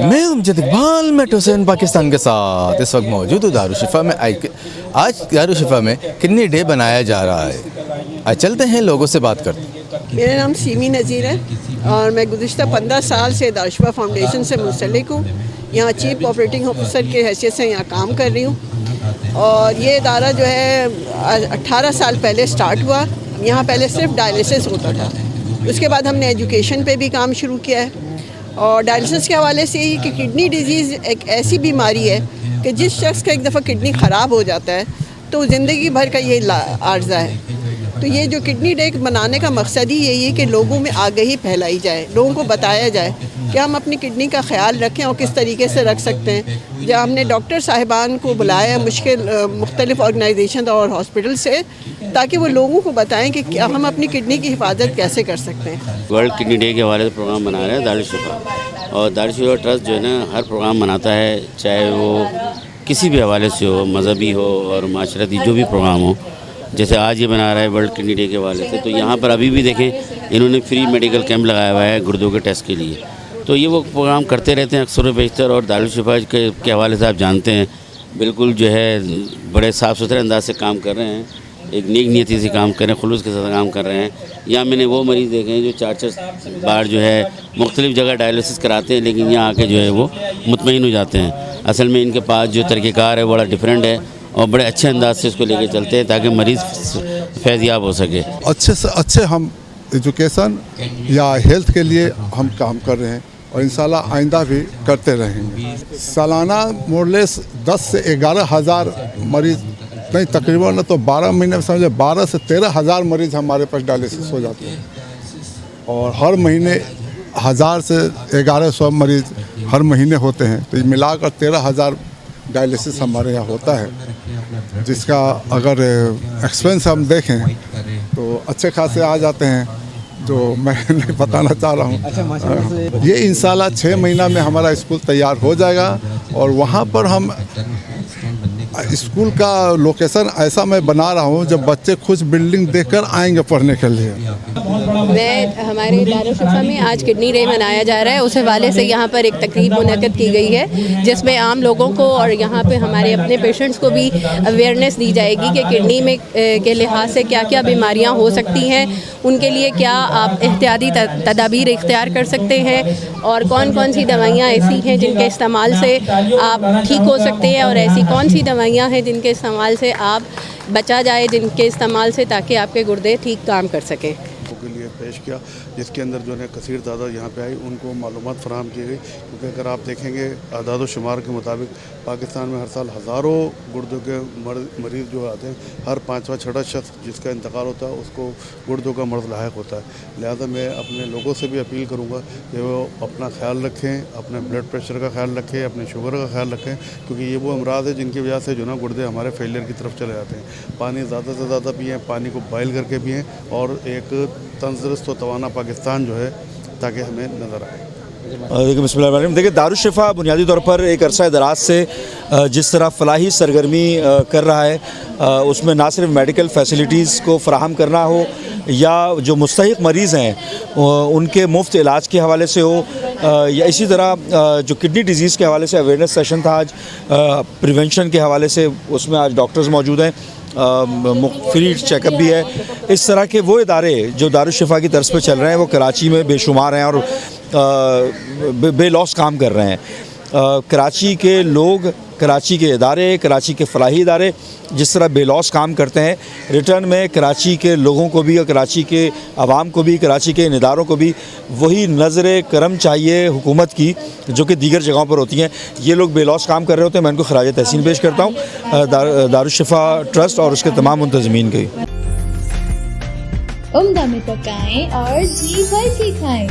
میں امجد اقبال میٹرو حسین پاکستان کے ساتھ اس وقت موجود ہوں دارالشفا میں۔ آج دارالشفا میں کڈنی ڈے بنایا جا رہا ہے۔ آج چلتے ہیں لوگوں سے بات کرتے ہیں۔ میرا نام سیمی نذیر ہے اور میں گزشتہ 15 سال سے دارالشفا فاؤنڈیشن سے منسلک ہوں۔ یہاں چیف آپریٹنگ آفیسر کے حیثیت سے یہاں کام کر رہی ہوں، اور یہ ادارہ جو ہے 18 سال پہلے سٹارٹ ہوا۔ یہاں پہلے صرف ڈائلسس ہوتا تھا، اس کے بعد ہم نے ایجوکیشن پہ بھی کام شروع کیا ہے۔ اور ڈائلسس کے حوالے سے یہ کہ کڈنی ڈیزیز ایک ایسی بیماری ہے کہ جس شخص کا ایک دفعہ کڈنی خراب ہو جاتا ہے تو زندگی بھر کا یہ عارضہ ہے۔ تو یہ جو کڈنی ڈے منانے کا مقصد ہی یہی ہے کہ لوگوں میں آگہی پھیلائی جائے، لوگوں کو بتایا جائے کہ ہم اپنی کڈنی کا خیال رکھیں اور کس طریقے سے رکھ سکتے ہیں۔ جب ہم نے ڈاکٹر صاحبان کو بلایا مختلف آرگنائزیشن اور ہاسپٹل سے، تاکہ وہ لوگوں کو بتائیں کہ ہم اپنی کڈنی کی حفاظت کیسے کر سکتے ہیں۔ ورلڈ کڈنی ڈے کے حوالے سے پروگرام بنا رہے ہیں دارالشفا، اور دارالشفا ٹرسٹ جو ہے نا ہر پروگرام مناتا ہے، چاہے وہ کسی بھی حوالے سے ہو، مذہبی ہو اور معاشرتی جو بھی پروگرام ہو۔ جیسے آج یہ بنا رہا ہے ورلڈ کڈنی ڈے کے حوالے سے، تو یہاں پر ابھی بھی دیکھیں انہوں نے فری میڈیکل کیمپ لگایا ہوا ہے گردوں کے ٹیسٹ کے لیے۔ تو یہ وہ پروگرام کرتے رہتے ہیں اکثر و بیشتر، اور دارالشفا کے حوالے سے آپ جانتے ہیں بالکل جو ہے بڑے صاف ستھرے انداز سے کام کر رہے ہیں، ایک نیک نیتی سے کام کر رہے ہیں، خلوص کے ساتھ کام کر رہے ہیں۔ یہاں میں نے وہ مریض دیکھے ہیں جو 4 بار جو ہے مختلف جگہ ڈائلسس کراتے ہیں، لیکن یہاں آ کے جو ہے وہ مطمئن ہو جاتے ہیں۔ اصل میں ان کے پاس جو طریقہ کار ہے بڑا ڈیفرنٹ ہے، اور بڑے اچھے انداز سے اس کو لے کے چلتے ہیں تاکہ مریض فیض یاب ہو سکے۔ اچھے سے اچھے ہم ایجوکیشن یا ہیلتھ کے لیے ہم کام کر رہے ہیں، اور انشاءاللہ آئندہ بھی کرتے رہیں گے۔ سالانہ مورلیس 10 سے 11 ہزار مریض، نہیں تقریباً تو 12 مہینے میں سمجھے 12 سے 13 ہزار مریض ہمارے پاس ڈائلسس ہو جاتے ہیں، اور ہر مہینے 1000 سے 1100 مریض ہر مہینے ہوتے ہیں۔ تو یہ ملا کر 13 ہزار ڈائلسس ہمارے یہاں ہوتا ہے، جس کا اگر ایکسپینس ہم دیکھیں تو اچھے خاصے آ جاتے ہیں، جو میں نہیں بتانا چاہ رہا ہوں۔ یہ انشاءاللہ 6 مہینہ میں ہمارا اسکول تیار ہو جائے گا، اور وہاں پر ہم اسکول کا لوکیشن ایسا میں بنا رہا ہوں جب بچے خوش بلڈنگ دیکھ کر آئیں گے پڑھنے کے لیے۔ ہمارے دارالشفا میں آج کڈنی ڈے منایا جا رہا ہے، اس حوالے سے یہاں پر ایک تقریب منعقد کی گئی ہے جس میں عام لوگوں کو اور یہاں پہ ہمارے اپنے پیشنٹس کو بھی اویئرنیس دی جائے گی کہ کڈنی میں کے لحاظ سے کیا کیا بیماریاں ہو سکتی ہیں، ان کے لیے کیا آپ احتیاطی تدابیر اختیار کر سکتے ہیں، اور کون کون سی دوائیاں ایسی ہیں جن کے استعمال سے آپ ٹھیک ہو سکتے ہیں، اور ایسی کون سی دوائیاں ہیں جن کے استعمال سے آپ بچا جائے جن کے استعمال سے، تاکہ آپ کے گردے ٹھیک کام کر سکیں۔ کے لیے پیش کیا، جس کے اندر جو ہے کثیر تعداد یہاں پہ آئی، ان کو معلومات فراہم کی گئی، کیونکہ اگر آپ دیکھیں گے اعداد و شمار کے مطابق پاکستان میں ہر سال ہزاروں گردوں کے مریض جو آتے ہیں، ہر 5واں 6واں شخص جس کا انتقال ہوتا ہے اس کو گردوں کا مرض لاحق ہوتا ہے۔ لہذا میں اپنے لوگوں سے بھی اپیل کروں گا کہ وہ اپنا خیال رکھیں، اپنے بلڈ پریشر کا خیال رکھیں، اپنے شوگر کا خیال رکھیں، کیونکہ یہ وہ امراض ہے جن کی وجہ سے جو نا گردے ہمارے فیلئر کی طرف چلے جاتے ہیں۔ پانی زیادہ سے زیادہ پئیں، پانی کو بوائل کر کے پئیں، اور ایک تندرست و توانا پاکستان جو ہے تاکہ ہمیں نظر آئے۔ بسم اللہ الرحمن الرحیم۔ دیکھیں دارالشفا بنیادی طور پر ایک عرصہ دراز سے جس طرح فلاحی سرگرمی کر رہا ہے، اس میں نہ صرف میڈیکل فیسلٹیز کو فراہم کرنا ہو یا جو مستحق مریض ہیں ان کے مفت علاج کے حوالے سے ہو، یا اسی طرح جو کڈنی ڈیزیز کے حوالے سے اویئرنیس سیشن تھا آج، پریونشن کے حوالے سے اس میں آج ڈاکٹرز موجود ہیں، فری چیک اپ بھی ہے۔ اس طرح کے وہ ادارے جو دارالشفا کی طرز پہ چل رہے ہیں وہ کراچی میں بے شمار ہیں، اور بے لوس کام کر رہے ہیں۔ کراچی کے لوگ، کراچی کے ادارے، کراچی کے فلاحی ادارے جس طرح بے لوس کام کرتے ہیں، ریٹرن میں کراچی کے لوگوں کو بھی اور کراچی کے عوام کو بھی، کراچی کے ان اداروں کو بھی وہی نظر کرم چاہیے حکومت کی جو کہ دیگر جگہوں پر ہوتی ہیں۔ یہ لوگ بے لوس کام کر رہے ہوتے ہیں، میں ان کو خراج تحسین پیش کرتا ہوں دارالشفا ٹرسٹ اور اس کے تمام منتظمین کی۔ عمدہ میں پکائیں اور جی بھر کے کھائیں۔